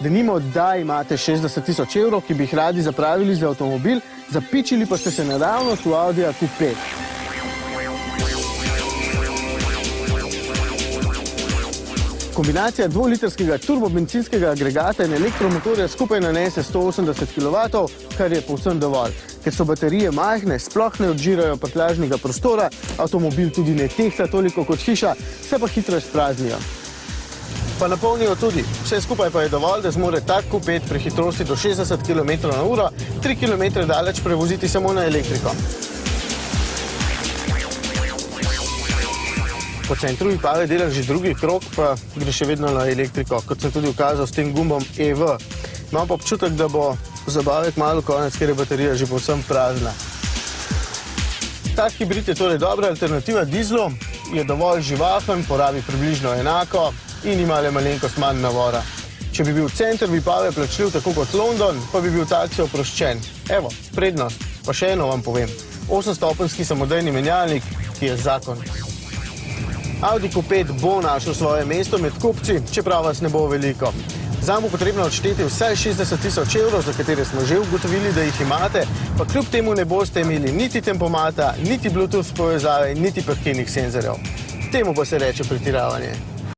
Denimo, da imate 60 000 evrov, ki bi jih radi zapravili za avtomobil, zapičili pa ste se naravnost v Audija Q5. Kombinacija dvolitrskega turbobencinskega agregata in elektromotorja skupaj nanese 180 kW, kar je povsem dovolj. Ker so baterije majhne, sploh ne odžirajo prtljažnega prostora, avtomobil tudi ne tehta toliko kot hiša, se pa hitro izpraznijo. Pa napolnijo tudi. Vse skupaj pa je dovolj, da zmore tak Q5 pri hitrosti do 60 km/h 3 km daleč prevoziti samo na elektriko. Po centru Vipave delam že drugi krog, pa gre še vedno na elektriko, kot sem tudi ukazal s tem gumbom EV. Imam pa občutek, da bo zabave kmalu konec, ker je baterija že povsem prazna. Tak hibrid je torej dobra alternativa dizlu, je dovolj živahen, porabi približno enako in ima le malenkost manj navora. Če bi bil center Vipave plačljiv tako kot London, pa bi bil taksi oproščen. Evo, prednost. Pa še eno vam povem. 8-stopenjski samodejni menjalnik, ki je zakon. Audi Q5 bo našel svoje mesto med kupci, čeprav vas ne bo veliko. Zanj bo potrebno odšteti vsaj 60 000 evrov, za katere smo že ugotovili, da jih imate, pa kljub temu ne boste imeli niti tempomata, niti Bluetooth povezave, niti parkirnih senzorjev. Temu pa se reče pretiravanje.